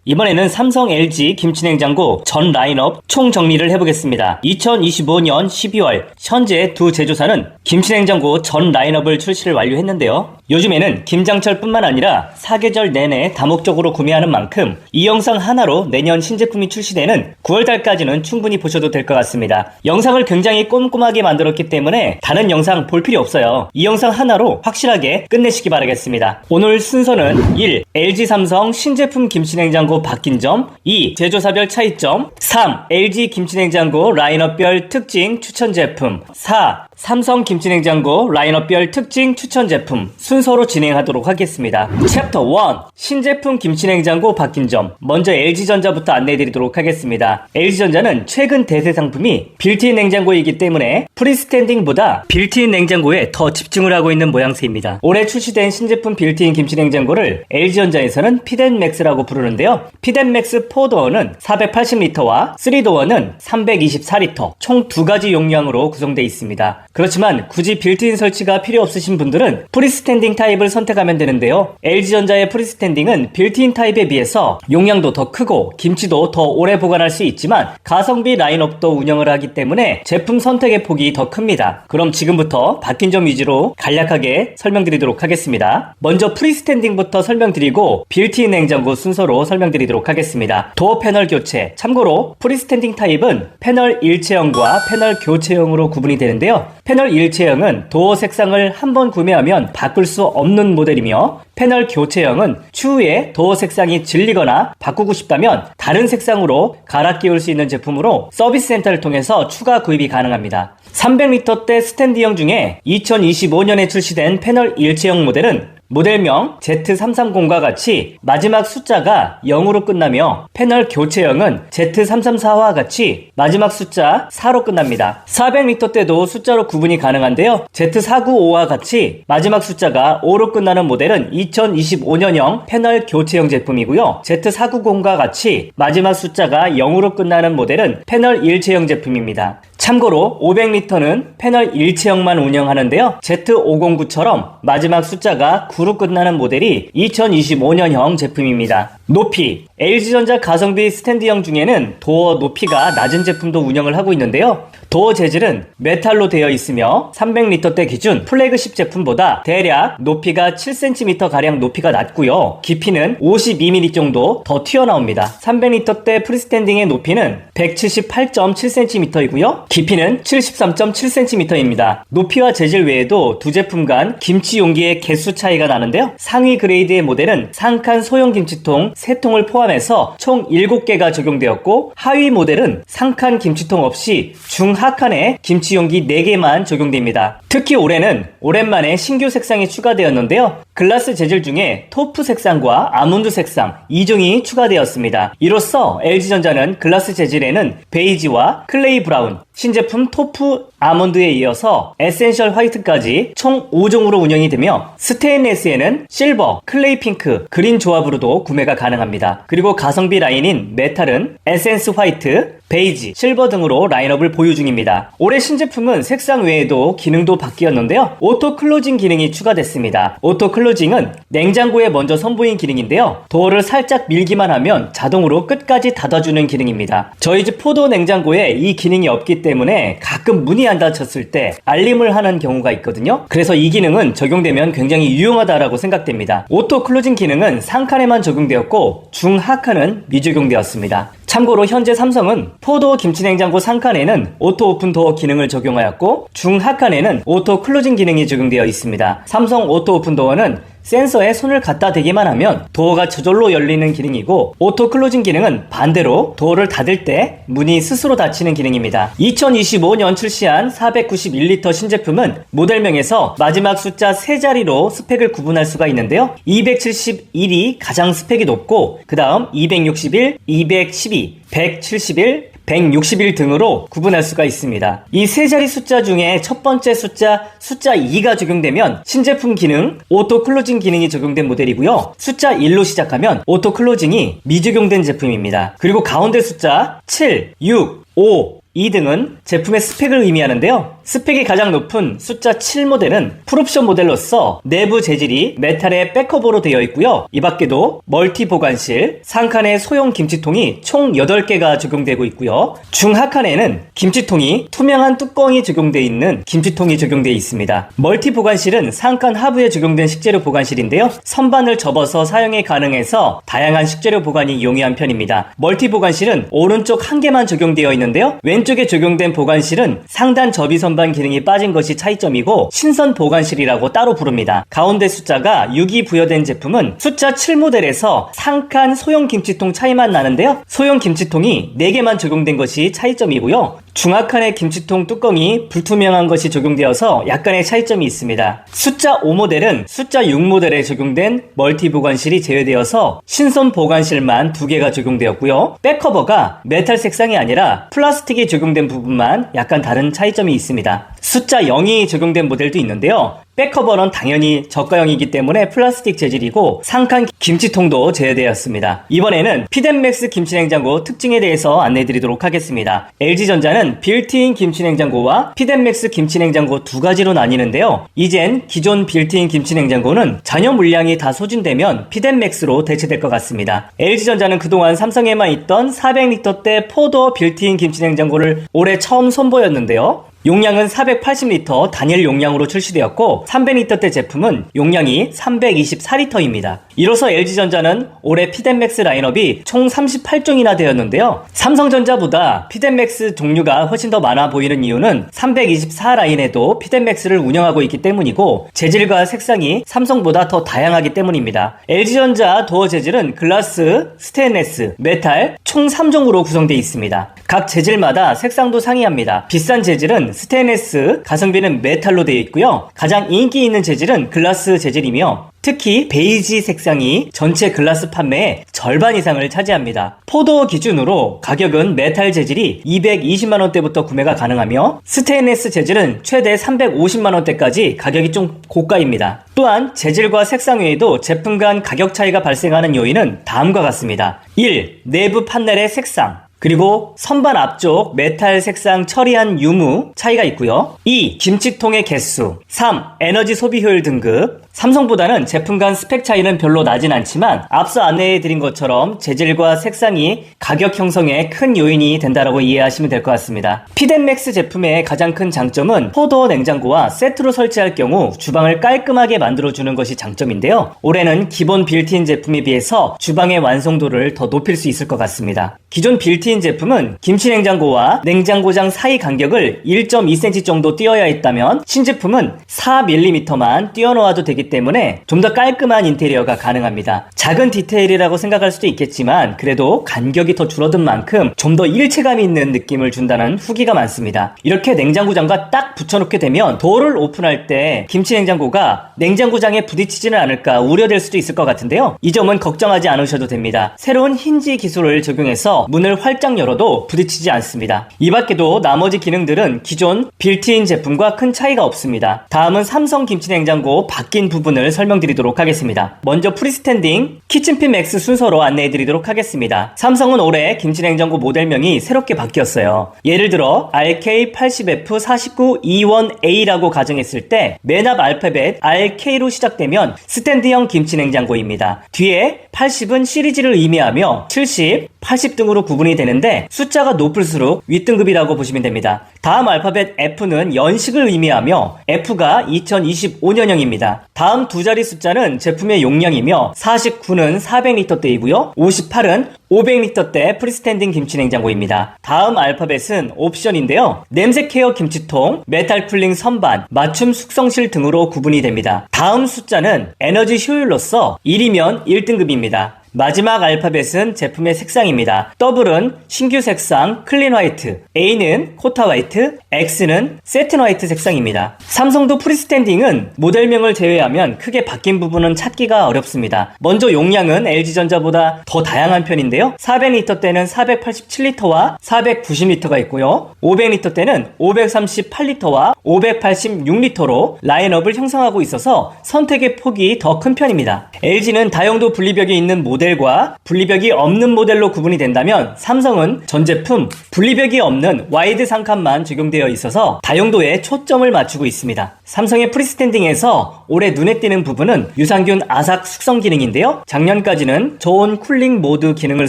이번에는 삼성, LG 김치냉장고 전 라인업 총정리를 해보겠습니다. 2025년 12월 현재 두 제조사는 김치냉장고 전 라인업을 출시를 완료했는데요. 요즘에는 김장철 뿐만 아니라 사계절 내내 다목적으로 구매하는 만큼 이 영상 하나로 내년 신제품이 출시되는 9월달까지는 충분히 보셔도 될 것 같습니다. 영상을 굉장히 꼼꼼하게 만들었기 때문에 다른 영상 볼 필요 없어요. 이 영상 하나로 확실하게 끝내시기 바라겠습니다. 오늘 순서는 1. LG 삼성 신제품 김치냉장고 바뀐 점, 2. 제조사별 차이점, 3. LG 김치냉장고 라인업별 특징 추천 제품, 4. 삼성 김치냉장고 라인업별 특징 추천 제품 순서로 진행하도록 하겠습니다. 챕터 1. 신제품 김치냉장고 바뀐 점. 먼저 LG전자부터 안내해드리도록 하겠습니다. LG전자는 최근 대세 상품이 빌트인 냉장고이기 때문에 프리스탠딩보다 빌트인 냉장고에 더 집중을 하고 있는 모양새입니다. 올해 출시된 신제품 빌트인 김치냉장고를 LG전자에서는 피덴맥스라고 부르는데요. 피덴맥스 4도어는 480리터와 3도어는 324리터 총 두 가지 용량으로 구성되어 있습니다. 그렇지만 굳이 빌트인 설치가 필요 없으신 분들은 프리스탠딩 타입을 선택하면 되는데요. LG전자의 프리스탠딩은 빌트인 타입에 비해서 용량도 더 크고 김치도 더 오래 보관할 수 있지만 가성비 라인업도 운영을 하기 때문에 제품 선택의 폭이 더 큽니다. 그럼 지금부터 바뀐 점 위주로 간략하게 설명드리도록 하겠습니다. 먼저 프리스탠딩부터 설명드리고 빌트인 냉장고 순서로 설명드리도록 하겠습니다. 도어 패널 교체. 참고로 프리스탠딩 타입은 패널 일체형과 패널 교체형으로 구분이 되는데요. 패널 일체형은 도어 색상을 한번 구매하면 바꿀 수 없는 모델이며 패널 교체형은 추후에 도어 색상이 질리거나 바꾸고 싶다면 다른 색상으로 갈아 끼울 수 있는 제품으로 서비스 센터를 통해서 추가 구입이 가능합니다. 300리터대 스탠드형 중에 2025년에 출시된 패널 일체형 모델은 모델명 Z330과 같이 마지막 숫자가 0으로 끝나며 패널 교체형은 Z334와 같이 마지막 숫자 4로 끝납니다. 400리터 때도 숫자로 구분이 가능한데요. Z495와 같이 마지막 숫자가 5로 끝나는 모델은 2025년형 패널 교체형 제품이고요. Z490과 같이 마지막 숫자가 0으로 끝나는 모델은 패널 일체형 제품입니다. 참고로 500리터는 패널 일체형만 운영하는데요. Z509처럼 마지막 숫자가 9로 끝나는 모델이 2025년형 제품입니다. 높이. LG전자 가성비 스탠드형 중에는 도어 높이가 낮은 제품도 운영을 하고 있는데요. 도어 재질은 메탈로 되어 있으며 300리터대 기준 플래그십 제품보다 대략 높이가 7cm가량 높이가 낮고요. 깊이는 52mm 정도 더 튀어나옵니다. 300리터대 프리스탠딩의 높이는 178.7cm이고요. 깊이는 73.7cm입니다. 높이와 재질 외에도 두 제품 간 김치 용기의 개수 차이가 나는데요. 상위 그레이드의 모델은 상칸 소형 김치통 3통을 포함해서 총 7개가 적용되었고 하위 모델은 상칸 김치통 없이 중하칸에 김치 용기 4개만 적용됩니다. 특히 올해는 오랜만에 신규 색상이 추가되었는데요. 글라스 재질 중에 토프 색상과 아몬드 색상 2종이 추가되었습니다. 이로써 LG전자는 글라스 재질에는 베이지와 클레이 브라운, 신제품 토프 아몬드에 이어서 에센셜 화이트까지 총 5종으로 운영이 되며 스테인레스에는 실버, 클레이 핑크, 그린 조합으로도 구매가 가능합니다. 그리고 가성비 라인인 메탈은 에센스 화이트, 베이지, 실버 등으로 라인업을 보유 중입니다. 올해 신제품은 색상 외에도 기능도 바뀌었는데요. 오토 클로징 기능이 추가됐습니다. 오토 클로징은 냉장고에 먼저 선보인 기능인데요. 도어를 살짝 밀기만 하면 자동으로 끝까지 닫아주는 기능입니다. 저희 집 포도 냉장고에 이 기능이 없기 때문에 가끔 문이 안 닫혔을 때 알림을 하는 경우가 있거든요. 그래서 이 기능은 적용되면 굉장히 유용하다라고 생각됩니다. 오토 클로징 기능은 상칸에만 적용되었고 중하칸은 미적용되었습니다. 참고로 현재 삼성은 포도 김치냉장고 상칸에는 오토 오픈 도어 기능을 적용하였고 중하칸에는 오토 클로징 기능이 적용되어 있습니다. 삼성 오토 오픈 도어는 센서에 손을 갖다 대기만 하면 도어가 저절로 열리는 기능이고 오토 클로징 기능은 반대로 도어를 닫을 때 문이 스스로 닫히는 기능입니다. 2025년 출시한 491리터 신제품은 모델명에서 마지막 숫자 3자리로 스펙을 구분할 수가 있는데요. 271이 가장 스펙이 높고 그 다음 261, 212, 171, 161 등으로 구분할 수가 있습니다. 이 세 자리 숫자 중에 첫 번째 숫자 2가 적용되면 신제품 기능 오토 클로징 기능이 적용된 모델이고요. 숫자 1로 시작하면 오토 클로징이 미적용된 제품입니다. 그리고 가운데 숫자 7, 6, 5, 2등은 제품의 스펙을 의미하는데요. 스펙이 가장 높은 숫자 7 모델은 풀옵션 모델로서 내부 재질이 메탈의 백커버로 되어 있고요. 이 밖에도 멀티 보관실, 상칸에 소형 김치통이 총 8개가 적용되고 있고요. 중하칸에는 김치통이 투명한 뚜껑이 적용되어 있는 김치통이 적용되어 있습니다. 멀티 보관실은 상칸 하부에 적용된 식재료 보관실인데요. 선반을 접어서 사용이 가능해서 다양한 식재료 보관이 용이한 편입니다. 멀티 보관실은 오른쪽 한 개만 적용되어 있는데요. 왼쪽에 적용된 보관실은 상단 접이 선반 기능이 빠진 것이 차이점이고 신선 보관실이라고 따로 부릅니다. 가운데 숫자가 6이 부여된 제품은 숫자 7 모델에서 상칸 소형 김치통 차이만 나는데요. 소형 김치통이 4개만 적용된 것이 차이점이고요. 중하칸의 김치통 뚜껑이 불투명한 것이 적용되어서 약간의 차이점이 있습니다. 숫자 5 모델은 숫자 6 모델에 적용된 멀티 보관실이 제외되어서 신선 보관실만 2개가 적용되었고요. 백커버가 메탈 색상이 아니라 플라스틱이 적용된 부분만 약간 다른 차이점이 있습니다. 숫자 0이 적용된 모델도 있는데요. 백커버는 당연히 저가형이기 때문에 플라스틱 재질이고 상칸 김치통도 제외되었습니다. 이번에는 피덴맥스 김치냉장고 특징에 대해서 안내해드리도록 하겠습니다. LG전자는 빌트인 김치냉장고와 피덴맥스 김치냉장고 두 가지로 나뉘는데요. 이젠 기존 빌트인 김치냉장고는 잔여 물량이 다 소진되면 피덴맥스로 대체될 것 같습니다. LG전자는 그동안 삼성에만 있던 400리터대 포더 빌트인 김치냉장고를 올해 처음 선보였는데요. 용량은 480리터 단일 용량으로 출시되었고 300리터대 제품은 용량이 324리터입니다. 이로써 LG전자는 올해 피덴맥스 라인업이 총 38종이나 되었는데요. 삼성전자보다 피덴맥스 종류가 훨씬 더 많아 보이는 이유는 324 라인에도 피덴맥스를 운영하고 있기 때문이고 재질과 색상이 삼성보다 더 다양하기 때문입니다. LG전자 도어 재질은 글라스, 스테인레스, 메탈 총 3종으로 구성되어 있습니다. 각 재질마다 색상도 상이합니다. 비싼 재질은 스테인레스, 가성비는 메탈로 되어 있고요. 가장 인기 있는 재질은 글라스 재질이며 특히 베이지 색상이 전체 글라스 판매의 절반 이상을 차지합니다. 포도 기준으로 가격은 메탈 재질이 220만원대부터 구매가 가능하며 스테인레스 재질은 최대 350만원대까지 가격이 좀 고가입니다. 또한 재질과 색상 외에도 제품 간 가격 차이가 발생하는 요인은 다음과 같습니다. 1. 내부 판넬의 색상, 그리고 선반 앞쪽 메탈 색상 처리한 유무 차이가 있고요. 2. 김치통의 개수. 3. 에너지 소비 효율 등급. 삼성보다는 제품 간 스펙 차이는 별로 나진 않지만 앞서 안내해드린 것처럼 재질과 색상이 가격 형성에 큰 요인이 된다라고 이해하시면 될 것 같습니다. 피덴맥스 제품의 가장 큰 장점은 포도어 냉장고와 세트로 설치할 경우 주방을 깔끔하게 만들어주는 것이 장점인데요. 올해는 기본 빌트인 제품에 비해서 주방의 완성도를 더 높일 수 있을 것 같습니다. 기존 빌트인 제품은 김치냉장고와 냉장고장 사이 간격을 1.2cm 정도 띄어야 했다면 신제품은 4mm만 띄어놓아도 되기 때문에 좀 더 깔끔한 인테리어가 가능합니다. 작은 디테일이라고 생각할 수도 있겠지만 그래도 간격이 더 줄어든 만큼 좀 더 일체감이 있는 느낌을 준다는 후기가 많습니다. 이렇게 냉장고장과 딱 붙여놓게 되면 도어를 오픈할 때 김치냉장고가 냉장고장에 부딪히지는 않을까 우려될 수도 있을 것 같은데요. 이 점은 걱정하지 않으셔도 됩니다. 새로운 힌지 기술을 적용해서 문을 활짝 열어도 부딪히지 않습니다. 이 밖에도 나머지 기능들은 기존 빌트인 제품과 큰 차이가 없습니다. 다음은 삼성 김치냉장고 바뀐 부분을 설명드리도록 하겠습니다. 먼저 프리스탠딩 키친핀 맥스 순서로 안내해드리도록 하겠습니다. 삼성은 올해 김치냉장고 모델명이 새롭게 바뀌었어요. 예를 들어 RK80F49E1A라고 가정했을 때 맨 앞 알파벳 RK로 시작되면 스탠드형 김치냉장고입니다. 뒤에 80은 시리즈를 의미하며 70, 80 등으로 구분이 되는데 숫자가 높을수록 윗등급이라고 보시면 됩니다. 다음 알파벳 F는 연식을 의미하며 F가 2025년형입니다. 다음 두 자리 숫자는 제품의 용량이며 49는 400리터대이고요. 58은 500리터대 프리스탠딩 김치냉장고입니다. 다음 알파벳은 옵션인데요. 냄새 케어 김치통, 메탈 쿨링 선반, 맞춤 숙성실 등으로 구분이 됩니다. 다음 숫자는 에너지 효율로서 1이면 1등급입니다. 마지막 알파벳은 제품의 색상입니다. W는 신규 색상 클린 화이트, A는 코타 화이트, X는 세틴 화이트 색상입니다. 삼성도 프리스탠딩은 모델명을 제외하면 크게 바뀐 부분은 찾기가 어렵습니다. 먼저 용량은 LG전자보다 더 다양한 편인데요. 400리터대는 487리터와 490리터가 있고요. 500리터대는 538리터와 586리터로 라인업을 형성하고 있어서 선택의 폭이 더 큰 편입니다. LG는 다용도 분리벽이 있는 모델 모델과 분리벽이 없는 모델로 구분이 된다면 삼성은 전 제품 분리벽이 없는 와이드 상칸만 적용되어 있어서 다용도에 초점을 맞추고 있습니다. 삼성의 프리스탠딩에서 올해 눈에 띄는 부분은 유산균 아삭 숙성 기능인데요. 작년까지는 저온 쿨링 모드 기능을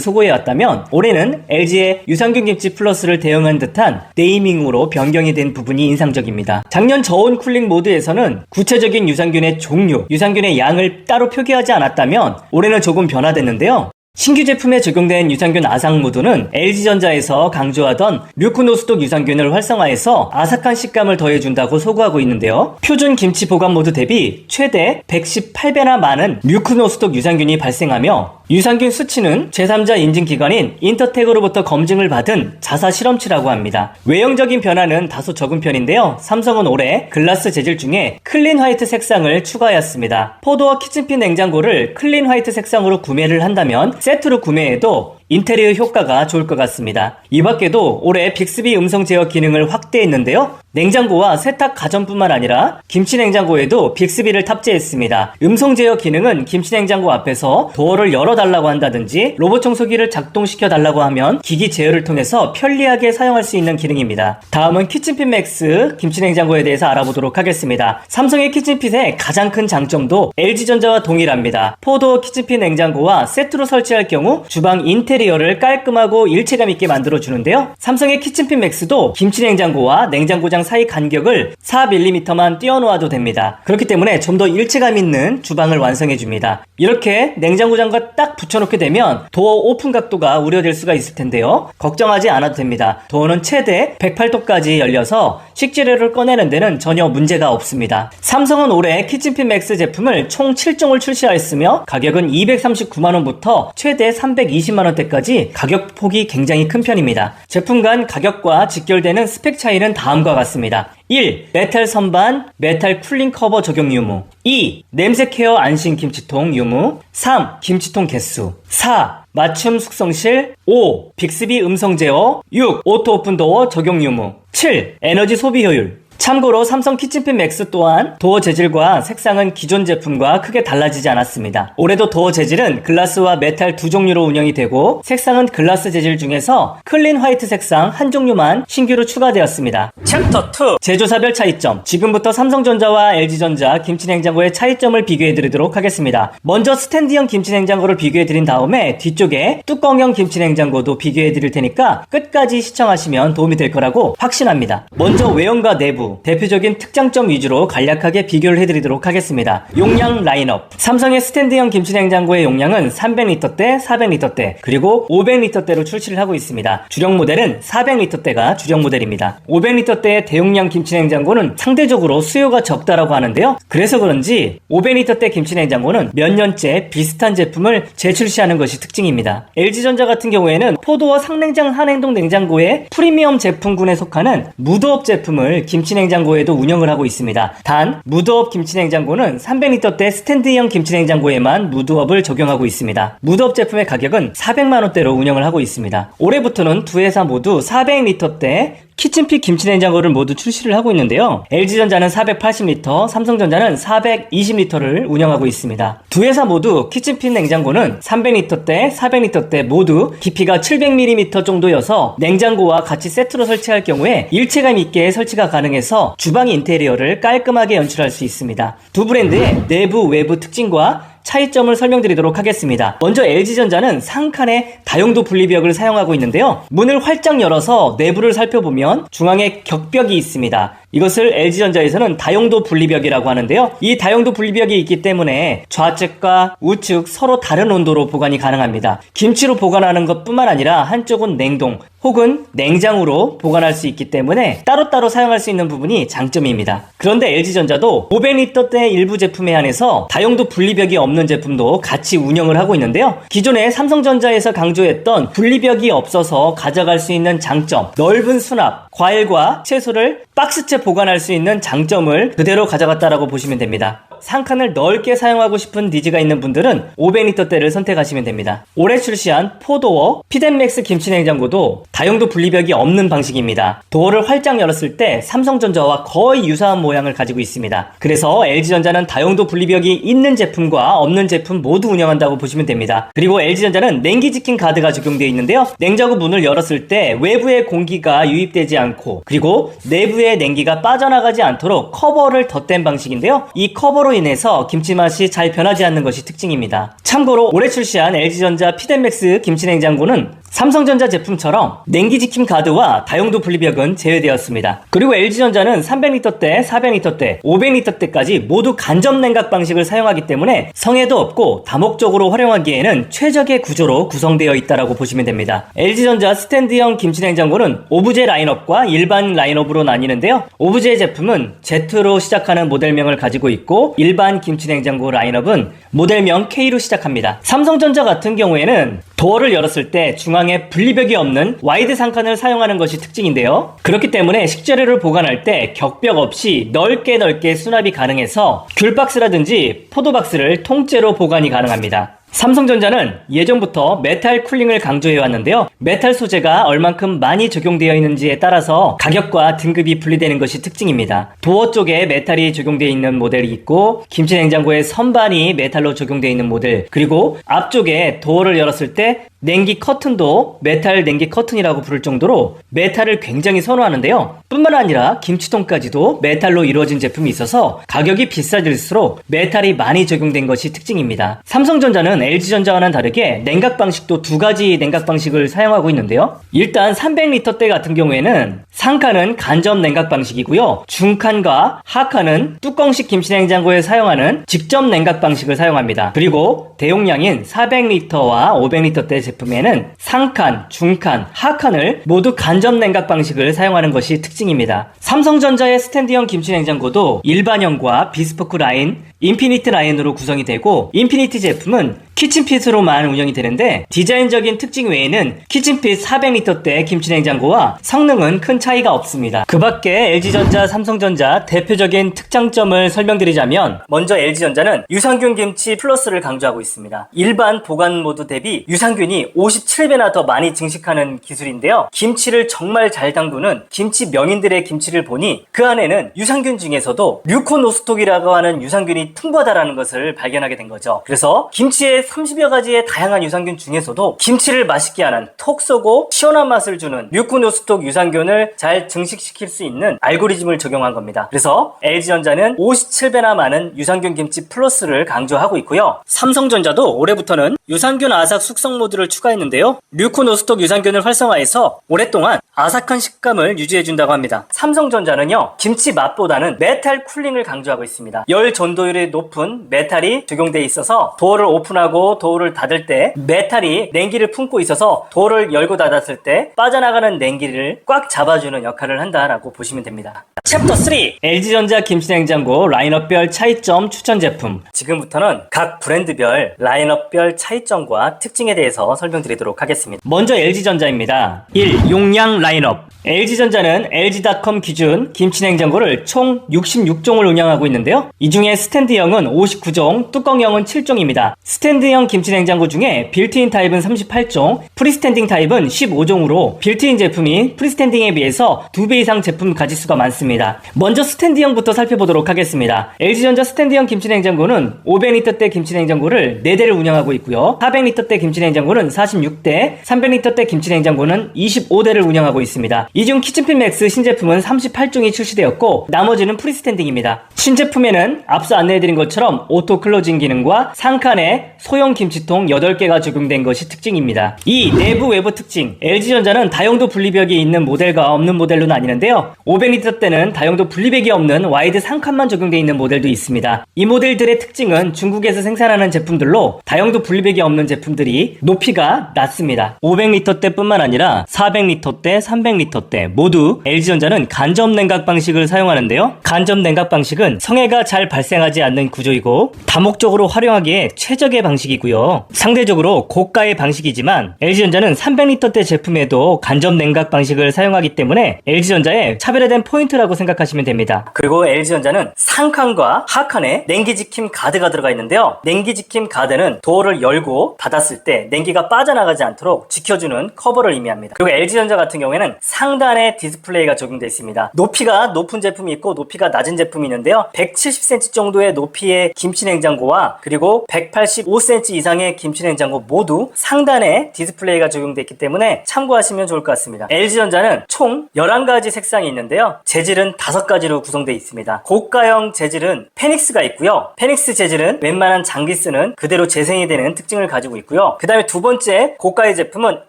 소구해왔다면 올해는 LG의 유산균 김치 플러스를 대응한 듯한 네이밍으로 변경이 된 부분이 인상적입니다. 작년 저온 쿨링 모드에서는 구체적인 유산균의 종류, 유산균의 양을 따로 표기하지 않았다면 올해는 조금 변화됐는데요. 신규 제품에 적용된 유산균 아삭 모드는 LG전자에서 강조하던 류크노스독 유산균을 활성화해서 아삭한 식감을 더해준다고 소구하고 있는데요. 표준 김치 보관 모드 대비 최대 118배나 많은 류크노스독 유산균이 발생하며 유산균 수치는 제3자 인증기관인 인터텍으로부터 검증을 받은 자사 실험치라고 합니다. 외형적인 변화는 다소 적은 편인데요. 삼성은 올해 글라스 재질 중에 클린 화이트 색상을 추가하였습니다. 포도와 키친핀 냉장고를 클린 화이트 색상으로 구매를 한다면 세트로 구매해도 인테리어 효과가 좋을 것 같습니다. 이 밖에도 올해 빅스비 음성 제어 기능을 확대했는데요. 냉장고와 세탁 가전뿐만 아니라 김치 냉장고에도 빅스비를 탑재했습니다. 음성 제어 기능은 김치 냉장고 앞에서 도어를 열어달라고 한다든지 로봇 청소기를 작동시켜 달라고 하면 기기 제어를 통해서 편리하게 사용할 수 있는 기능입니다. 다음은 키친핏 맥스 김치 냉장고에 대해서 알아보도록 하겠습니다. 삼성의 키친핏의 가장 큰 장점도 LG전자와 동일합니다. 포도 키친핏 냉장고와 세트로 설치할 경우 주방 인테리어를 깔끔하고 일체감 있게 만들어주는데요. 삼성의 키친핏 맥스도 김치 냉장고와 냉장고장 사이 간격을 4mm만 띄워놓아도 됩니다. 그렇기 때문에 좀 더 일체감 있는 주방을 완성해줍니다. 이렇게 냉장고장과 딱 붙여놓게 되면 도어 오픈 각도가 우려될 수가 있을 텐데요. 걱정하지 않아도 됩니다. 도어는 최대 108도까지 열려서 식재료를 꺼내는 데는 전혀 문제가 없습니다. 삼성은 올해 키친핏 맥스 제품을 총 7종을 출시하였으며 가격은 239만원부터 최대 320만원대까지 가격 폭이 굉장히 큰 편입니다. 제품 간 가격과 직결되는 스펙 차이는 다음과 같습니다. 1. 메탈 선반, 메탈 쿨링 커버 적용 유무. 2. 냄새 케어 안심 김치통 유무. 3. 김치통 개수. 4. 맞춤 숙성실. 5. 빅스비 음성 제어. 6. 오토 오픈 도어 적용 유무. 7. 에너지 소비 효율. 참고로 삼성 키친핏 맥스 또한 도어 재질과 색상은 기존 제품과 크게 달라지지 않았습니다. 올해도 도어 재질은 글라스와 메탈 두 종류로 운영이 되고 색상은 글라스 재질 중에서 클린 화이트 색상 한 종류만 신규로 추가되었습니다. 챕터 2 제조사별 차이점. 지금부터 삼성전자와 LG전자 김치냉장고의 차이점을 비교해드리도록 하겠습니다. 먼저 스탠드형 김치냉장고를 비교해드린 다음에 뒤쪽에 뚜껑형 김치냉장고도 비교해드릴 테니까 끝까지 시청하시면 도움이 될 거라고 확신합니다. 먼저 외형과 내부 대표적인 특장점 위주로 간략하게 비교를 해드리도록 하겠습니다. 용량 라인업. 삼성의 스탠드형 김치냉장고의 용량은 300L대, 400L대, 그리고 500L대로 출시를 하고 있습니다. 주력 모델은 400L대가 주력 모델입니다. 500L대의 대용량 김치냉장고는 상대적으로 수요가 적다라고 하는데요. 그래서 그런지 500L대 김치냉장고는 몇 년째 비슷한 제품을 재출시하는 것이 특징입니다. LG전자 같은 경우에는 포도와 상냉장 한행동 냉장고의 프리미엄 제품군에 속하는 무드업 제품을 김치냉장고에도 운영을 하고 있습니다. 단 무드업 김치냉장고는 300L대 스탠드형 김치냉장고에만 무드업을 적용하고 있습니다. 무드업 제품의 가격은 400만원대로 운영을 하고 있습니다. 올해부터는 두 회사 모두 400L대 키친핏 김치냉장고를 모두 출시를 하고 있는데요. LG전자는 480L, 삼성전자는 420L를 운영하고 있습니다. 두 회사 모두 키친핏 냉장고는 300L대, 400L대 모두 깊이가 700mm 정도여서 냉장고와 같이 세트로 설치할 경우에 일체감 있게 설치가 가능해서 주방 인테리어를 깔끔하게 연출할 수 있습니다. 두 브랜드의 내부, 외부 특징과 차이점을 설명드리도록 하겠습니다. 먼저 LG전자는 상칸의 다용도 분리벽을 사용하고 있는데요. 문을 활짝 열어서 내부를 살펴보면 중앙에 격벽이 있습니다. 이것을 LG전자에서는 다용도 분리벽이라고 하는데요. 이 다용도 분리벽이 있기 때문에 좌측과 우측 서로 다른 온도로 보관이 가능합니다. 김치로 보관하는 것뿐만 아니라 한쪽은 냉동 혹은 냉장으로 보관할 수 있기 때문에 따로따로 사용할 수 있는 부분이 장점입니다. 그런데 LG전자도 500L대 일부 제품에 한해서 다용도 분리벽이 없는 제품도 같이 운영을 하고 있는데요. 기존에 삼성전자에서 강조했던 분리벽이 없어서 가져갈 수 있는 장점, 넓은 수납, 과일과 채소를 박스채 보관할 수 있는 장점을 그대로 가져갔다라고 보시면 됩니다. 상칸을 넓게 사용하고 싶은 니즈가 있는 분들은 500L대를 선택하시면 됩니다. 올해 출시한 4도어 피덴맥스 김치냉장고도 다용도 분리벽이 없는 방식입니다. 도어를 활짝 열었을 때 삼성전자와 거의 유사한 모양을 가지고 있습니다. 그래서 LG전자는 다용도 분리벽이 있는 제품과 없는 제품 모두 운영한다고 보시면 됩니다. 그리고 LG전자는 냉기 지킴 가드가 적용되어 있는데요. 냉장고 문을 열었을 때 외부의 공기가 유입되지 않고 그리고 내부의 냉기가 빠져나가지 않도록 커버를 덧댄 방식인데요. 이 커버로 인해서 김치 맛이 잘 변하지 않는 것이 특징입니다. 참고로 올해 출시한 LG전자 피덴맥스 김치냉장고는 삼성전자 제품처럼 냉기 지킴 가드와 다용도 분리벽은 제외되었습니다. 그리고 LG전자는 300L대, 400L대, 500L대까지 모두 간접 냉각 방식을 사용하기 때문에 성에도 없고 다목적으로 활용하기에는 최적의 구조로 구성되어 있다고 보시면 됩니다. LG전자 스탠드형 김치냉장고는 오브제 라인업과 일반 라인업으로 나뉘는데요. 오브제 제품은 Z로 시작하는 모델명을 가지고 있고 일반 김치냉장고 라인업은 모델명 K로 시작합니다. 삼성전자 같은 경우에는 도어를 열었을 때 중앙에 분리벽이 없는 와이드 상칸을 사용하는 것이 특징인데요. 그렇기 때문에 식재료를 보관할 때 격벽 없이 넓게 수납이 가능해서 귤박스라든지 포도박스를 통째로 보관이 가능합니다. 삼성전자는 예전부터 메탈 쿨링을 강조해왔는데요. 메탈 소재가 얼만큼 많이 적용되어 있는지에 따라서 가격과 등급이 분리되는 것이 특징입니다. 도어 쪽에 메탈이 적용되어 있는 모델이 있고 김치냉장고의 선반이 메탈로 적용되어 있는 모델, 그리고 앞쪽에 도어를 열었을 때 냉기 커튼도 메탈 냉기 커튼이라고 부를 정도로 메탈을 굉장히 선호하는데요. 뿐만 아니라 김치통까지도 메탈로 이루어진 제품이 있어서 가격이 비싸질수록 메탈이 많이 적용된 것이 특징입니다. 삼성전자는 LG전자와는 다르게 냉각 방식도 두 가지 냉각 방식을 사용하고 있는데요. 일단 300L대 같은 경우에는 상칸은 간접 냉각 방식이고요. 중칸과 하칸은 뚜껑식 김치냉장고에 사용하는 직접 냉각 방식을 사용합니다. 그리고 대용량인 400L와 500L대 제품에는 상칸, 중칸, 하칸을 모두 간접 냉각 방식을 사용하는 것이 특징입니다. 삼성전자의 스탠드형 김치냉장고도 일반형과 비스포크 라인, 인피니트 라인으로 구성이 되고 인피니트 제품은 키친핏으로만 운영이 되는데 디자인적인 특징 외에는 키친핏 400L대 김치냉장고와 성능은 큰 차이가 없습니다. 그 밖에 LG전자, 삼성전자 대표적인 특장점을 설명드리자면 먼저 LG전자는 유산균 김치 플러스를 강조하고 있습니다. 일반 보관 모드 대비 유산균이 57배나 더 많이 증식하는 기술인데요. 김치를 정말 잘 담그는 김치 명인들의 김치를 보니 그 안에는 유산균 중에서도 류코노스톡이라고 하는 유산균이 풍부하다라는 것을 발견하게 된 거죠. 그래서 김치의 30여 가지의 다양한 유산균 중에서도 김치를 맛있게 하는 톡 쏘고 시원한 맛을 주는 류코노스톡 유산균을 잘 증식시킬 수 있는 알고리즘을 적용한 겁니다. 그래서 LG전자는 57배나 많은 유산균 김치 플러스를 강조하고 있고요. 삼성전자도 올해부터는 유산균 아삭 숙성 모드를 추가했는데요. 류코노스톡 유산균을 활성화해서 오랫동안 아삭한 식감을 유지해준다고 합니다. 삼성전자는요, 김치 맛보다는 메탈 쿨링을 강조하고 있습니다. 열 전도율이 높은 메탈이 적용되어 있어서 도어를 오픈하고 도어를 닫을 때 메탈이 냉기를 품고 있어서 도어를 열고 닫았을 때 빠져나가는 냉기를 꽉 잡아주는 역할을 한다라고 보시면 됩니다. 챕터 3! LG전자 김치냉장고 라인업별 차이점 추천 제품. 지금부터는 각 브랜드별 라인업별 차이점과 특징에 대해서 설명드리도록 하겠습니다. 먼저 LG전자입니다. 1. 용량 라인업. LG전자는 LG닷컴 기준 김치냉장고를 총 66종을 운영하고 있는데요. 이 중에 스탠드형은 59종, 뚜껑형은 7종입니다. 스탠드형 김치냉장고 중에 빌트인 타입은 38종, 프리스탠딩 타입은 15종으로 빌트인 제품이 프리스탠딩에 비해서 2배 이상 제품 가짓수가 많습니다. 먼저 스탠드형부터 살펴보도록 하겠습니다. LG전자 스탠드형 김치냉장고는 500L대 김치냉장고를 4대를 운영하고 있고요. 400L대 김치냉장고는 46대, 300L대 김치냉장고는 25대를 운영하고 있습니다. 이 중 키친핏 맥스 신제품은 38종이 출시되었고 나머지는 프리스탠딩입니다. 신제품에는 앞서 안내해드린 것처럼 오토 클로징 기능과 상칸에 소형 김치통 8개가 적용된 것이 특징입니다. 2. 내부 외부 특징. LG전자는 다용도 분리벽이 있는 모델과 없는 모델로 나뉘는데요. 500L대는 다용도 분리벽이 없는 와이드 상칸만 적용되어 있는 모델도 있습니다. 이 모델들의 특징은 중국에서 생산하는 제품들로 다용도 분리벽이 없는 제품들이 높이가 낮습니다. 500L대 뿐만 아니라 400L대, 300L대, 덧대 모두 LG전자는 간접 냉각 방식을 사용하는데요. 간접 냉각 방식은 성해가 잘 발생하지 않는 구조이고 다목적으로 활용하기에 최적의 방식이고요. 상대적으로 고가의 방식이지만 LG전자는 300L대 제품에도 간접 냉각 방식을 사용하기 때문에 LG전자의 차별화된 포인트라고 생각하시면 됩니다. 그리고 LG전자는 상칸과 하칸에 냉기지킴 가드가 들어가 있는데요. 냉기지킴 가드는 도어를 열고 닫았을 때 냉기가 빠져나가지 않도록 지켜주는 커버를 의미합니다. 그리고 LG전자 같은 경우에는 상단에 디스플레이가 적용되어 있습니다. 높이가 높은 제품이 있고 높이가 낮은 제품이 있는데요. 170cm 정도의 높이의 김치냉장고와 그리고 185cm 이상의 김치냉장고 모두 상단에 디스플레이가 적용되어 있기 때문에 참고하시면 좋을 것 같습니다. LG전자는 총 11가지 색상이 있는데요. 재질은 5가지로 구성되어 있습니다. 고가형 재질은 페닉스가 있고요. 페닉스 재질은 웬만한 장기 쓰는 그대로 재생이 되는 특징을 가지고 있고요. 그 다음에 두 번째 고가의 제품은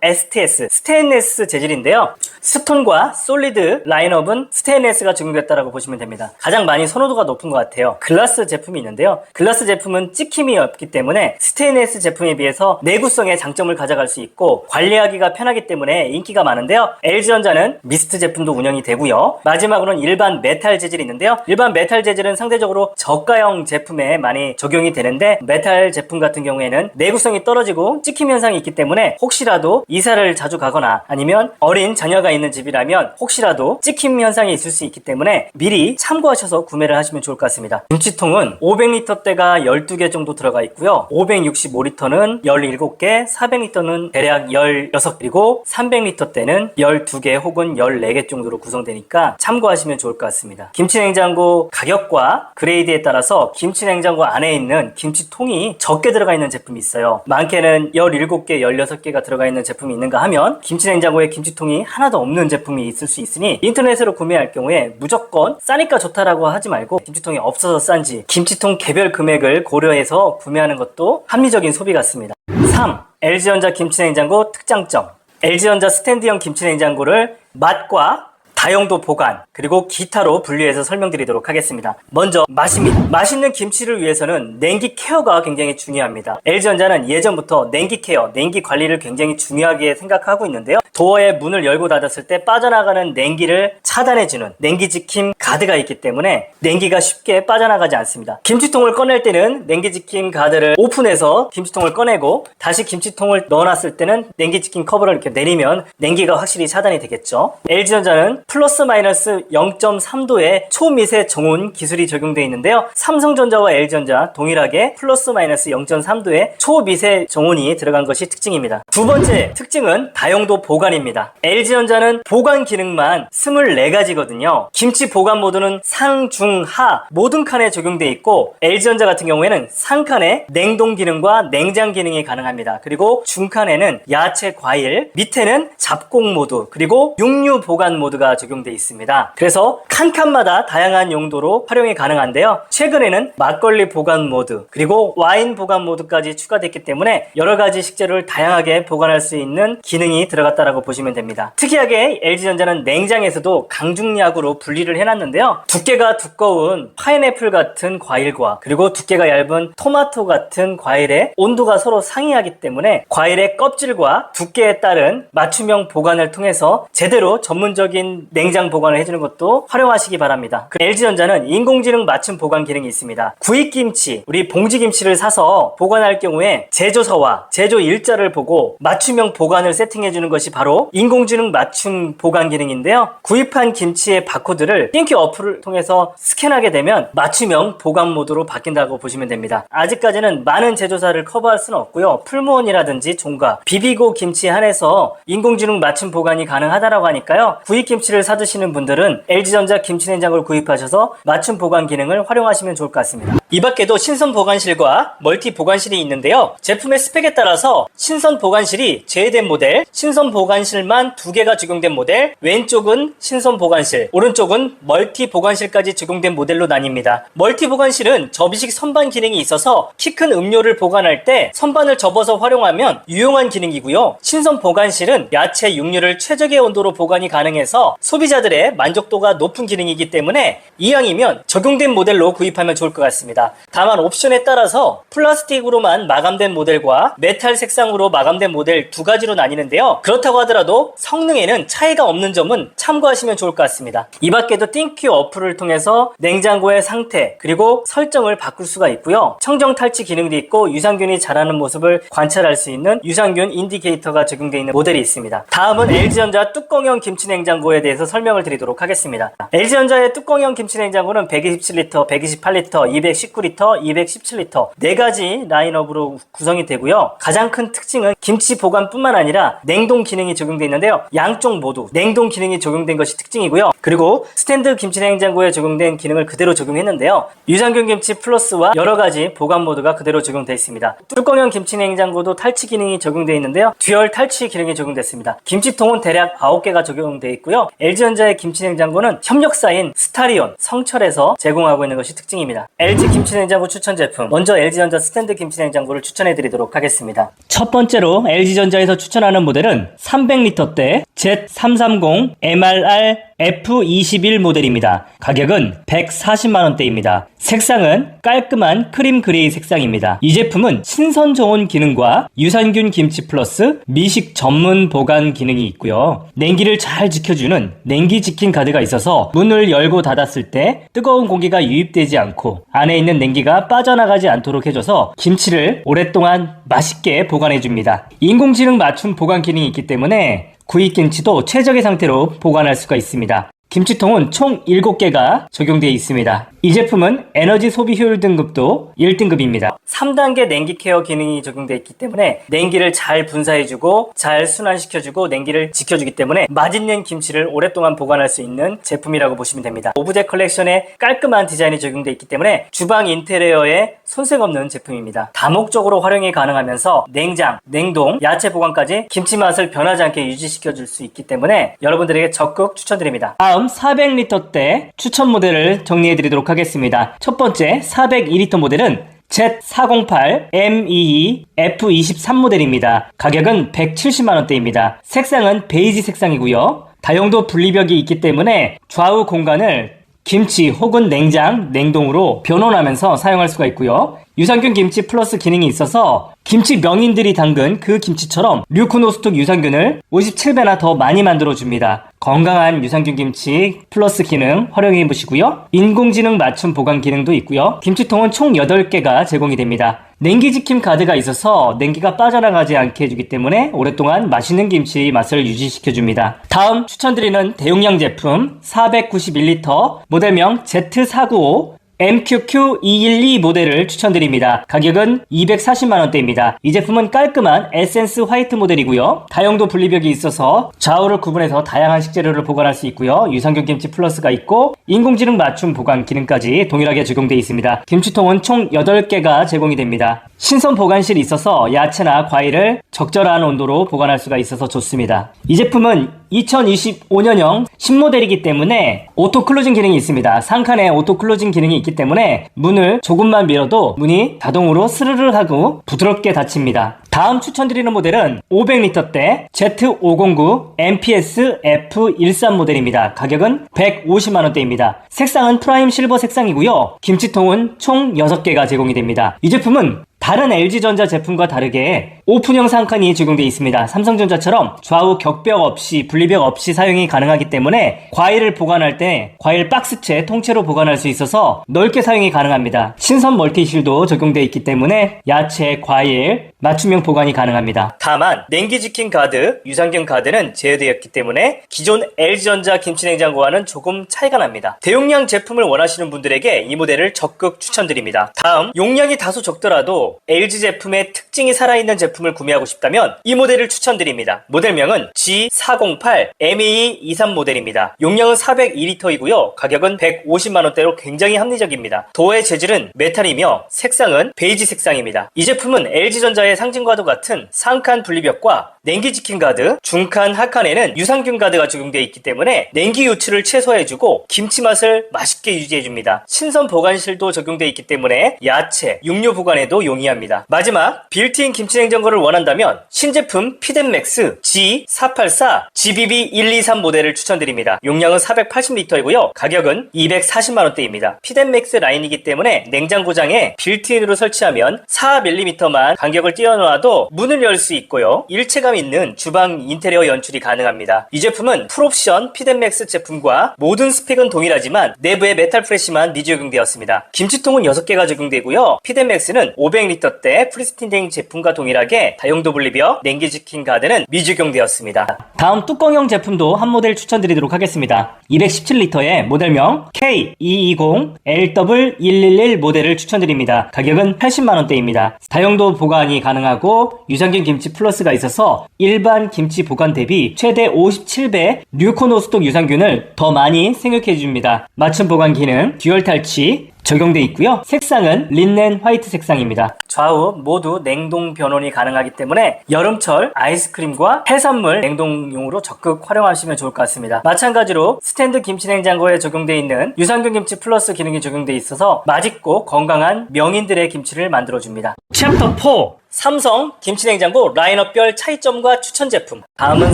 STS, 스테인레스 재질인데요. 스톤과 솔리드 라인업은 스테인레스가 적용됐다고 보시면 됩니다. 가장 많이 선호도가 높은 것 같아요. 글라스 제품이 있는데요. 글라스 제품은 찍힘이 없기 때문에 스테인레스 제품에 비해서 내구성의 장점을 가져갈 수 있고 관리하기가 편하기 때문에 인기가 많은데요. LG전자는 미스트 제품도 운영이 되고요. 마지막으로는 일반 메탈 재질이 있는데요. 일반 메탈 재질은 상대적으로 저가형 제품에 많이 적용이 되는데 메탈 제품 같은 경우에는 내구성이 떨어지고 찍힘 현상이 있기 때문에 혹시라도 이사를 자주 가거나 아니면 어린 자녀가 있는 집이라면 혹시라도 찍힘 현상이 있을 수 있기 때문에 미리 참고하셔서 구매를 하시면 좋을 것 같습니다. 김치통은 500L대가 12개 정도 들어가 있고요. 565L는 17개, 400L는 대략 16, 그리고 300L대는 12개 혹은 14개 정도로 구성되니까 참고하시면 좋을 것 같습니다. 김치냉장고 가격과 그레이드에 따라서 김치냉장고 안에 있는 김치통이 적게 들어가 있는 제품이 있어요. 많게는 17개, 16개가 들어가 있는 제품이 있는가 하면 김치냉장고에 김치통이 하나도 없는 제품이 있을 수 있으니 인터넷으로 구매할 경우에 무조건 싸니까 좋다라고 하지 말고 김치통이 없어서 싼지 김치통 개별 금액을 고려해서 구매하는 것도 합리적인 소비 같습니다. 3. LG전자 김치냉장고 특장점. LG전자 스탠드형 김치냉장고를 맛과 다용도 보관 그리고 기타로 분류해서 설명드리도록 하겠습니다. 먼저 맛있는 김치를 위해서는 냉기 케어가 굉장히 중요합니다. LG전자는 예전부터 냉기 케어, 냉기 관리를 굉장히 중요하게 생각하고 있는데요. 도어의 문을 열고 닫았을 때 빠져나가는 냉기를 차단해주는 냉기지킴 가드가 있기 때문에 냉기가 쉽게 빠져나가지 않습니다. 김치통을 꺼낼 때는 냉기지킴 가드를 오픈해서 김치통을 꺼내고 다시 김치통을 넣어놨을 때는 냉기지킴 커버를 이렇게 내리면 냉기가 확실히 차단이 되겠죠. LG전자는 플러스 마이너스 0.3도의 초미세 정온 기술이 적용되어 있는데요. 삼성전자와 LG전자 동일하게 플러스 마이너스 0.3도의 초미세 정온이 들어간 것이 특징입니다. 두 번째 특징은 다용도 보관입니다. LG전자는 보관 기능만 24가지거든요. 김치 보관 모드는 상, 중, 하 모든 칸에 적용되어 있고 LG전자 같은 경우에는 상칸에 냉동 기능과 냉장 기능이 가능합니다. 그리고 중칸에는 야채, 과일, 밑에는 잡곡 모드 그리고 육류 보관 모드가 적용되어 있습니다. 그래서 칸칸마다 다양한 용도로 활용이 가능한데요. 최근에는 막걸리 보관 모드 그리고 와인 보관 모드까지 추가됐기 때문에 여러가지 식재료를 다양하게 보관할 수 있는 기능이 들어갔다고 보시면 됩니다. 특이하게 LG전자는 냉장에서도 강중약으로 분리를 해놨는데요. 두께가 두꺼운 파인애플 같은 과일과 그리고 두께가 얇은 토마토 같은 과일의 온도가 서로 상이하기 때문에 과일의 껍질과 두께에 따른 맞춤형 보관을 통해서 제대로 전문적인 냉장 보관을 해주는 것도 활용하시기 바랍니다. LG전자는 인공지능 맞춤 보관 기능이 있습니다. 구입김치, 우리 봉지김치를 사서 보관할 경우에 제조서와 제조 일자를 보고 맞춤형 보관을 세팅해주는 것이 바로 인공지능 맞춤 보관 기능인데요. 구입한 김치의 바코드를 띵키 어플을 통해서 스캔하게 되면 맞춤형 보관 모드로 바뀐다고 보시면 됩니다. 아직까지는 많은 제조사를 커버할 수는 없고요. 풀무원이라든지 종가, 비비고 김치에 한해서 인공지능 맞춤 보관이 가능하다고 하니까요. 구입김치를 사드시는 분들은 LG전자 김치냉장고를 구입하셔서 맞춤 보관 기능을 활용하시면 좋을 것 같습니다. 이 밖에도 신선 보관실과 멀티 보관실이 있는데요. 제품의 스펙에 따라서 신선 보관실이 제외된 모델, 신선 보관실만 2개가 적용된 모델, 왼쪽은 신선 보관실, 오른쪽은 멀티 보관실까지 적용된 모델로 나뉩니다. 멀티 보관실은 접이식 선반 기능이 있어서 키 큰 음료를 보관할 때 선반을 접어서 활용하면 유용한 기능이고요. 신선 보관실은 야채, 육류를 최적의 온도로 보관이 가능해서 소비자들의 만족도가 높은 기능이기 때문에 이왕이면 적용된 모델로 구입하면 좋을 것 같습니다. 다만 옵션에 따라서 플라스틱으로만 마감된 모델과 메탈 색상으로 마감된 모델 두 가지로 나뉘는데요. 그렇다고 하더라도 성능에는 차이가 없는 점은 참고하시면 좋을 것 같습니다. 이 밖에도 띵큐 어플을 통해서 냉장고의 상태 그리고 설정을 바꿀 수가 있고요. 청정 탈취 기능도 있고 유산균이 자라는 모습을 관찰할 수 있는 유산균 인디케이터가 적용되어 있는 모델이 있습니다. 다음은 LG전자 뚜껑형 김치냉장고에 대해서 설명을 드리도록 하겠습니다. LG전자의 뚜껑형 김치냉장고는 127리터, 128리터, 219리터, 217리터 4가지 라인업으로 구성이 되고요. 가장 큰 특징은 김치 보관뿐만 아니라 냉동 기능이 적용되어 있는데요. 양쪽 모두 냉동 기능이 적용된 것이 특징이고요. 그리고 스탠드 김치냉장고에 적용된 기능을 그대로 적용했는데요. 유산균 김치 플러스와 여러가지 보관 모드가 그대로 적용되어 있습니다. 뚜껑형 김치냉장고도 탈취 기능이 적용되어 있는데요. 듀얼 탈취 기능이 적용됐습니다. 김치통은 대략 9개가 적용되어 있고요. LG전자의 김치냉장고는 협력사인 스타리온, 성철에서 제공하고 있는 것이 특징입니다. LG 김치냉장고 추천 제품, 먼저 LG전자 스탠드 김치냉장고를 추천해드리도록 하겠습니다. 첫 번째로 LG전자에서 추천하는 모델은 300리터대 Z330 MRR F21 모델입니다. 가격은 140만원대입니다. 색상은 깔끔한 크림 그레이 색상입니다. 이 제품은 신선 저온 기능과 유산균 김치 플러스 미식 전문 보관 기능이 있고요. 냉기를 잘 지켜주는 냉기 지킨 가드가 있어서 문을 열고 닫았을 때 뜨거운 공기가 유입되지 않고 안에 있는 냉기가 빠져나가지 않도록 해줘서 김치를 오랫동안 맛있게 보관해줍니다. 인공지능 맞춤 보관 기능이 있기 때문에 구입김치도 최적의 상태로 보관할 수가 있습니다. 김치통은 총 7개가 적용되어 있습니다. 이 제품은 에너지 소비 효율 등급도 1등급입니다. 3단계 냉기 케어 기능이 적용되어 있기 때문에 냉기를 잘 분사해주고 잘 순환시켜주고 냉기를 지켜주기 때문에 맛있는 김치를 오랫동안 보관할 수 있는 제품이라고 보시면 됩니다. 오브제 컬렉션에 깔끔한 디자인이 적용되어 있기 때문에 주방 인테리어에 손색 없는 제품입니다. 다목적으로 활용이 가능하면서 냉장, 냉동, 야채 보관까지 김치 맛을 변하지 않게 유지시켜줄 수 있기 때문에 여러분들에게 적극 추천드립니다. 다음 400리터대 추천 모델을 정리해드리도록 하겠습니다. 첫 번째 402리터 모델은 Z408 MEE F23 모델입니다. 가격은 170만원대입니다. 색상은 베이지 색상이고요. 다용도 분리벽이 있기 때문에 좌우 공간을 김치 혹은 냉장, 냉동으로 변환하면서 사용할 수가 있고요. 유산균 김치 플러스 기능이 있어서 김치 명인들이 담근 그 김치처럼 류코노스톡 유산균을 57배나 더 많이 만들어줍니다. 건강한 유산균 김치 플러스 기능 활용해 보시고요. 인공지능 맞춤 보관 기능도 있고요. 김치통은 총 8개가 제공이 됩니다. 냉기 지킴 가드가 있어서 냉기가 빠져나가지 않게 해주기 때문에 오랫동안 맛있는 김치 맛을 유지시켜줍니다. 다음 추천드리는 대용량 제품 491리터 모델명 Z495 MQQ212 모델을 추천드립니다. 가격은 240만원대입니다. 이 제품은 깔끔한 에센스 화이트 모델이고요. 다용도 분리벽이 있어서 좌우를 구분해서 다양한 식재료를 보관할 수 있고요. 유산균 김치 플러스가 있고 인공지능 맞춤 보관 기능까지 동일하게 적용되어 있습니다. 김치통은 총 8개가 제공이 됩니다. 신선 보관실이 있어서 야채나 과일을 적절한 온도로 보관할 수가 있어서 좋습니다. 이 제품은 2025년형 신모델이기 때문에 오토 클로징 기능이 있습니다. 상칸에 오토 클로징 기능이 있기 때문에 문을 조금만 밀어도 문이 자동으로 스르르 하고 부드럽게 닫힙니다. 다음 추천드리는 모델은 500리터대 Z509 MPS F13 모델입니다. 가격은 150만원대입니다. 색상은 프라임 실버 색상이고요. 김치통은 총 6개가 제공이 됩니다. 이 제품은 다른 LG전자 제품과 다르게 오픈형 상칸이 적용되어 있습니다. 삼성전자처럼 좌우 격벽 없이 분리벽 없이 사용이 가능하기 때문에 과일을 보관할 때 과일 박스채 통째로 보관할 수 있어서 넓게 사용이 가능합니다. 신선 멀티실도 적용되어 있기 때문에 야채, 과일, 맞춤형 보관이 가능합니다. 다만 냉기 지킨 가드, 유산균 가드는 제외되었기 때문에 기존 LG전자 김치냉장고와는 조금 차이가 납니다. 대용량 제품을 원하시는 분들에게 이 모델을 적극 추천드립니다. 다음 용량이 다소 적더라도 LG 제품의 특징이 살아있는 제품을 구매하고 싶다면 이 모델을 추천드립니다. 모델명은 G408 MEE23 모델입니다. 용량은 402리터이고요. 가격은 150만원대로 굉장히 합리적입니다. 도어의 재질은 메탈이며 색상은 베이지 색상입니다. 이 제품은 LG전자의 상징과도 같은 상칸 분리벽과 냉기 지킨 가드, 중칸, 하칸에는 유산균 가드가 적용되어 있기 때문에 냉기 유출을 최소화해주고 김치 맛을 맛있게 유지해줍니다. 신선 보관실도 적용되어 있기 때문에 야채, 육류 보관에도 용이 동의합니다. 마지막, 빌트인 김치냉장고를 원한다면 신제품 피덴맥스 G484 GBB123 모델을 추천드립니다. 용량은 480리터이고요. 가격은 240만원대입니다. 피덴맥스 라인이기 때문에 냉장고장에 빌트인으로 설치하면 4mm만 간격을 띄워놓아도 문을 열 수 있고요. 일체감 있는 주방 인테리어 연출이 가능합니다. 이 제품은 풀옵션 피덴맥스 제품과 모든 스펙은 동일하지만 내부에 메탈 프레시만 미적용되었습니다. 김치통은 6개가 적용되고요. 피덴맥스는 500리터대 프리스틴딩 제품과 동일하게 다용도 분리벽, 냉기 지킨 가드는 미적용되었습니다. 다음 뚜껑형 제품도 한 모델 추천드리도록 하겠습니다. 217리터의 모델명 K220LW111 모델을 추천드립니다. 가격은 80만원대입니다. 다용도 보관이 가능하고 유산균 김치 플러스가 있어서 일반 김치 보관 대비 최대 57배 류코노스톡 유산균을 더 많이 생육해줍니다. 맞춤 보관 기능, 듀얼 탈취 적용돼 있고요. 색상은 린넨 화이트 색상입니다. 좌우 모두 냉동 변온이 가능하기 때문에 여름철 아이스크림과 해산물 냉동용으로 적극 활용하시면 좋을 것 같습니다. 마찬가지로 스탠드 김치냉장고에 적용돼 있는 유산균 김치 플러스 기능이 적용돼 있어서 맛있고 건강한 명인들의 김치를 만들어줍니다. 챕터 4, 삼성 김치냉장고 라인업별 차이점과 추천 제품. 다음은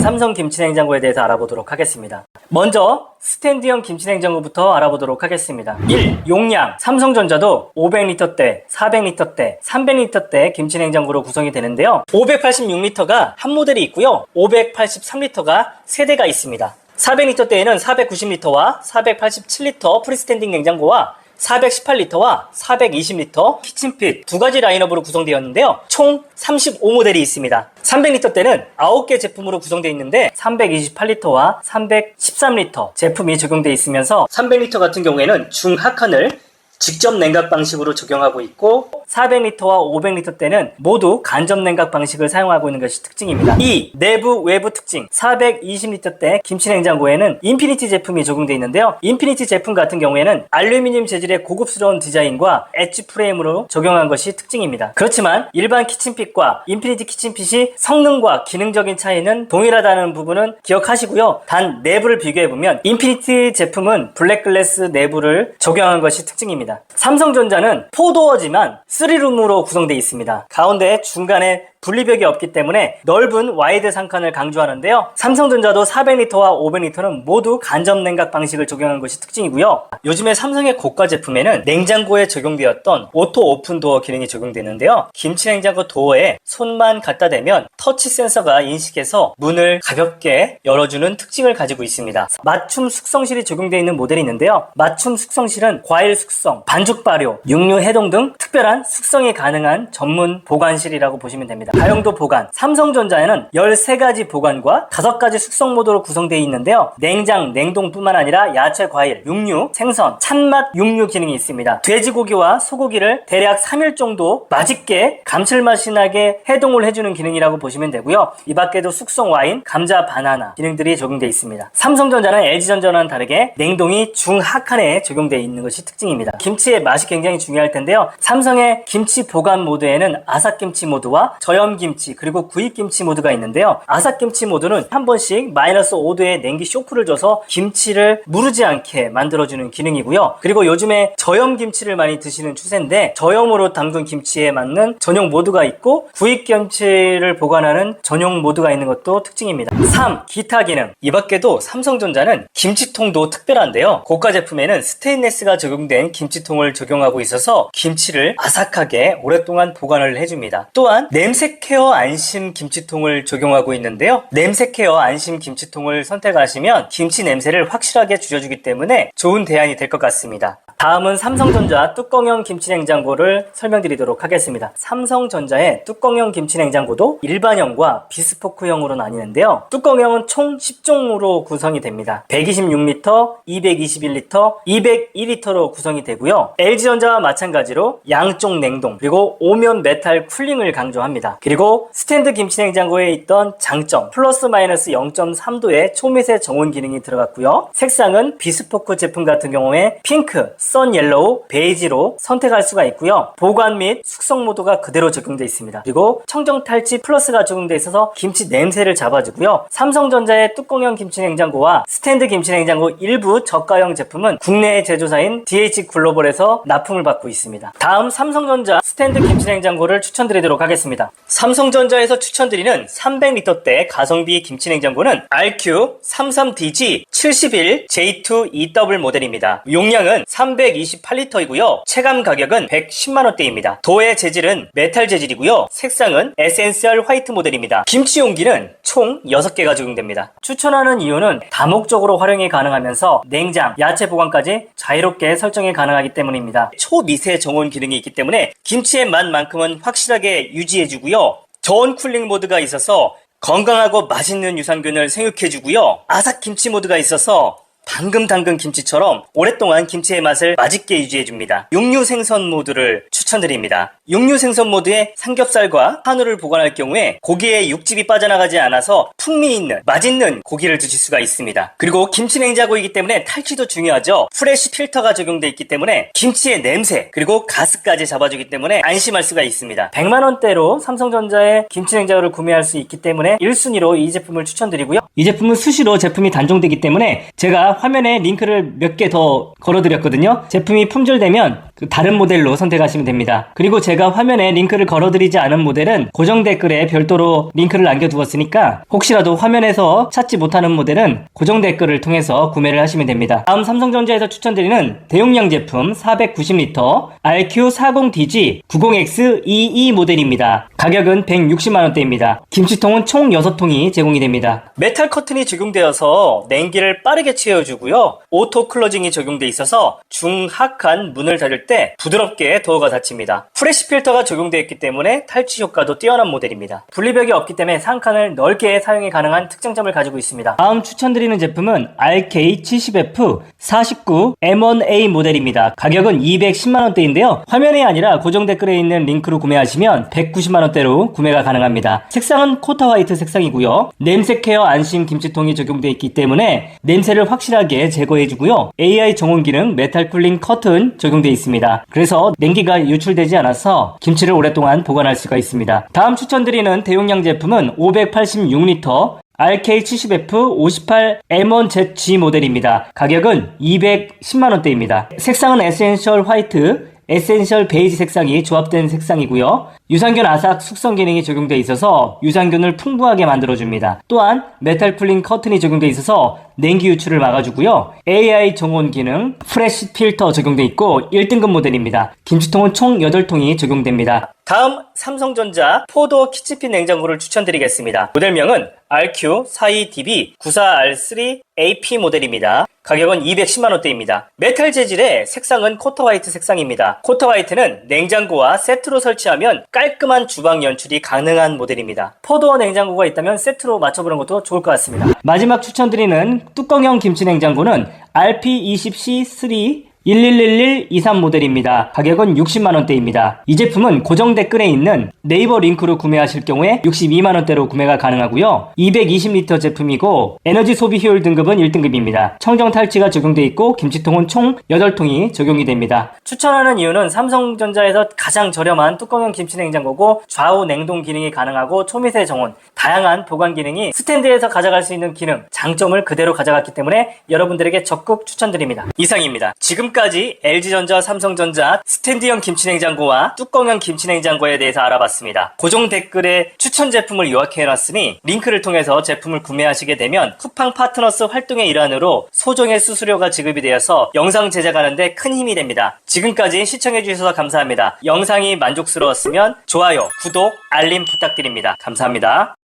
삼성 김치냉장고에 대해서 알아보도록 하겠습니다. 먼저 스탠드형 김치냉장고부터 알아보도록 하겠습니다. 1. 용량. 삼성전자도 500리터대, 400리터대, 300리터대 김치냉장고로 구성이 되는데요. 586리터가 한 모델이 있고요. 583리터가 세 대가 있습니다. 400리터대에는 490리터와 487리터 프리스탠딩 냉장고와 418리터와 420리터 키친핏 두 가지 라인업으로 구성되었는데요. 총 35모델이 있습니다. 300리터대는 9개 제품으로 구성되어 있는데 328리터와 313리터 제품이 적용되어 있으면서 300리터 같은 경우에는 중하칸을 직접 냉각 방식으로 적용하고 있고 400리터와 500리터 대는 모두 간접 냉각 방식을 사용하고 있는 것이 특징입니다. 2. 내부 외부 특징. 420리터 대 김치냉장고에는 인피니티 제품이 적용되어 있는데요. 인피니티 제품 같은 경우에는 알루미늄 재질의 고급스러운 디자인과 엣지 프레임으로 적용한 것이 특징입니다. 그렇지만 일반 키친핏과 인피니티 키친핏이 성능과 기능적인 차이는 동일하다는 부분은 기억하시고요. 단 내부를 비교해보면 인피니티 제품은 블랙글래스 내부를 적용한 것이 특징입니다. 삼성전자는 4도어지만 3룸으로 구성되어 있습니다. 가운데 중간에 분리벽이 없기 때문에 넓은 와이드 상칸을 강조하는데요. 삼성전자도 400리터와 500리터는 모두 간접 냉각 방식을 적용한 것이 특징이고요. 요즘에 삼성의 고가 제품에는 냉장고에 적용되었던 오토 오픈 도어 기능이 적용되는데요. 김치 냉장고 도어에 손만 갖다 대면 터치 센서가 인식해서 문을 가볍게 열어주는 특징을 가지고 있습니다. 맞춤 숙성실이 적용되어 있는 모델이 있는데요. 맞춤 숙성실은 과일 숙성, 반죽 발효, 육류 해동 등 특별한 숙성이 가능한 전문 보관실이라고 보시면 됩니다. 다용도 보관. 삼성전자에는 13가지 보관과 5가지 숙성 모드로 구성되어 있는데요. 냉장, 냉동뿐만 아니라 야채, 과일, 육류, 생선, 찬맛 육류 기능이 있습니다. 돼지고기와 소고기를 대략 3일 정도 맛있게 감칠맛이 나게 해동을 해주는 기능이라고 보시면 되고요. 이 밖에도 숙성 와인, 감자, 바나나 기능들이 적용되어 있습니다. 삼성전자는 LG전자와는 다르게 냉동이 중하칸에 적용되어 있는 것이 특징입니다. 김치의 맛이 굉장히 중요할 텐데요. 삼성의 김치 보관 모드에는 아삭김치 모드와 저염김치 그리고 구입김치 모드가 있는데요. 아삭김치 모드는 한 번씩 마이너스 5도의 냉기 쇼크를 줘서 김치를 무르지 않게 만들어주는 기능이고요. 그리고 요즘에 저염김치를 많이 드시는 추세인데 저염으로 담근 김치에 맞는 전용 모드가 있고 구입김치를 보관하는 전용 모드가 있는 것도 특징입니다. 3. 기타 기능. 이 밖에도 삼성전자는 김치통도 특별한데요. 고가 제품에는 스테인레스가 적용된 김치통을 적용하고 있어서 김치를 아삭하게 오랫동안 보관을 해줍니다. 또한 냄새 케어 안심 김치통을 적용하고 있는데요. 냄새 케어 안심 김치통을 선택하시면 김치 냄새를 확실하게 줄여주기 때문에 좋은 대안이 될 것 같습니다. 다음은 삼성전자 뚜껑형 김치냉장고를 설명드리도록 하겠습니다. 삼성전자의 뚜껑형 김치냉장고도 일반형과 비스포크형으로 나뉘는데요. 뚜껑형은 총 10종으로 구성이 됩니다. 126리터, 221리터, 202리터로 구성이 되고요. LG전자와 마찬가지로 양쪽 냉동 그리고 오면 메탈 쿨링을 강조합니다. 그리고 스탠드 김치냉장고에 있던 장점 플러스 마이너스 0.3도의 초미세 정온 기능이 들어갔고요. 색상은 비스포크 제품 같은 경우에 핑크, 선 옐로우, 베이지로 선택할 수가 있고요. 보관 및 숙성 모드가 그대로 적용되어 있습니다. 그리고 청정 탈취 플러스가 적용되어 있어서 김치 냄새를 잡아주고요. 삼성전자의 뚜껑형 김치냉장고와 스탠드 김치냉장고 일부 저가형 제품은 국내의 제조사인 DH글로벌에서 납품을 받고 있습니다. 다음 삼성전자 스탠드 김치냉장고를 추천드리도록 하겠습니다. 삼성전자에서 추천드리는 300리터대 가성비 김치냉장고는 RQ33DG71J2EW 모델입니다. 용량은 328리터이고요. 체감 가격은 110만원대입니다. 도의 재질은 메탈 재질이고요. 색상은 에센셜 화이트 모델입니다. 김치 용기는 총 6개가 적용됩니다. 추천하는 이유는 다목적으로 활용이 가능하면서 냉장, 야채 보관까지 자유롭게 설정이 가능하기 때문입니다. 초미세 정온 기능이 있기 때문에 김치의 맛만큼은 확실하게 유지해주고요. 저온 쿨링 모드가 있어서 건강하고 맛있는 유산균을 생육해주고요. 아삭 김치 모드가 있어서 방금 담근 김치처럼 오랫동안 김치의 맛을 맛있게 유지해줍니다. 육류 생선 모드를 추천드립니다. 육류 생선 모드에 삼겹살과 한우를 보관할 경우에 고기에 육즙이 빠져나가지 않아서 풍미 있는 맛있는 고기를 드실 수가 있습니다. 그리고 김치 냉장고이기 때문에 탈취도 중요하죠. 프레쉬 필터가 적용되어 있기 때문에 김치의 냄새 그리고 가스까지 잡아주기 때문에 안심할 수가 있습니다. 100만원대로 삼성전자의 김치 냉장고를 구매할 수 있기 때문에 1순위로 이 제품을 추천드리고요. 이 제품은 수시로 제품이 단종되기 때문에 제가 화면에 링크를 몇 개 더 걸어드렸거든요. 제품이 품절되면 다른 모델로 선택하시면 됩니다. 그리고 제가 화면에 링크를 걸어드리지 않은 모델은 고정 댓글에 별도로 링크를 남겨두었으니까 혹시라도 화면에서 찾지 못하는 모델은 고정 댓글을 통해서 구매를 하시면 됩니다. 다음 삼성전자에서 추천드리는 대용량 제품 490리터 RQ40DG90X22 모델입니다. 가격은 160만원대입니다. 김치통은 총 6통이 제공이 됩니다. 메탈 커튼이 적용되어서 냉기를 빠르게 채워주고요. 오토 클로징이 적용돼 있어서 중하칸 문을 닫을 때 부드럽게 도어가 닫힙니다. 프레쉬 필터가 적용되어 있기 때문에 탈취 효과도 뛰어난 모델입니다. 분리벽이 없기 때문에 상칸을 넓게 사용이 가능한 특장점을 가지고 있습니다. 다음 추천드리는 제품은 RK70F49M1A 모델입니다. 가격은 210만원대인데요. 화면이 아니라 고정 댓글에 있는 링크로 구매하시면 190만원대로 구매가 가능합니다. 색상은 코타 화이트 색상이고요. 냄새 케어 안심 김치통이 적용되어 있기 때문에 냄새를 확실하게 제거해주고요. AI 정온 기능 메탈 쿨링 커튼 적용되어 있습니다. 그래서 냉기가 유출되지 않아서 김치를 오랫동안 보관할 수가 있습니다. 다음 추천드리는 대용량 제품은 586리터 RK70F58M1ZG 모델입니다. 가격은 210만원대입니다. 색상은 에센셜 화이트, 에센셜 베이지 색상이 조합된 색상이고요. 유산균 아삭 숙성 기능이 적용되어 있어서 유산균을 풍부하게 만들어줍니다. 또한 메탈 쿨링 커튼이 적용되어 있어서 냉기 유출을 막아주고요. AI 정온 기능, 프레쉬 필터 적용되어 있고 1등급 모델입니다. 김치통은 총 8통이 적용됩니다. 다음 삼성전자 포도 키치핀 냉장고를 추천드리겠습니다. 모델명은 RQ42DB94R3AP 모델입니다. 가격은 210만원대입니다. 메탈 재질의 색상은 코터 화이트 색상입니다. 코터 화이트는 냉장고와 세트로 설치하면 깔끔한 주방 연출이 가능한 모델입니다. 포도어 냉장고가 있다면 세트로 맞춰보는 것도 좋을 것 같습니다. 마지막 추천드리는 뚜껑형 김치 냉장고는 RP20C3 111123 모델입니다. 가격은 60만원대입니다. 이 제품은 고정 댓글에 있는 네이버 링크로 구매하실 경우에 62만원대로 구매가 가능하고요. 220리터 제품이고 에너지 소비 효율 등급은 1등급입니다. 청정 탈취가 적용되어 있고 김치통은 총 8통이 적용이 됩니다. 추천하는 이유는 삼성전자에서 가장 저렴한 뚜껑형 김치냉장고고 좌우 냉동 기능이 가능하고 초미세 정온, 다양한 보관 기능이 스탠드에서 가져갈 수 있는 기능, 장점을 그대로 가져갔기 때문에 여러분들에게 적극 추천드립니다. 이상입니다. 지금까지 LG전자, 삼성전자 스탠드형 김치냉장고와 뚜껑형 김치냉장고에 대해서 알아봤습니다. 고정 댓글에 추천 제품을 요약해놨으니 링크를 통해서 제품을 구매하시게 되면 쿠팡 파트너스 활동의 일환으로 소정의 수수료가 지급이 되어서 영상 제작하는데 큰 힘이 됩니다. 지금까지 시청해주셔서 감사합니다. 영상이 만족스러웠으면 좋아요, 구독, 알림 부탁드립니다. 감사합니다.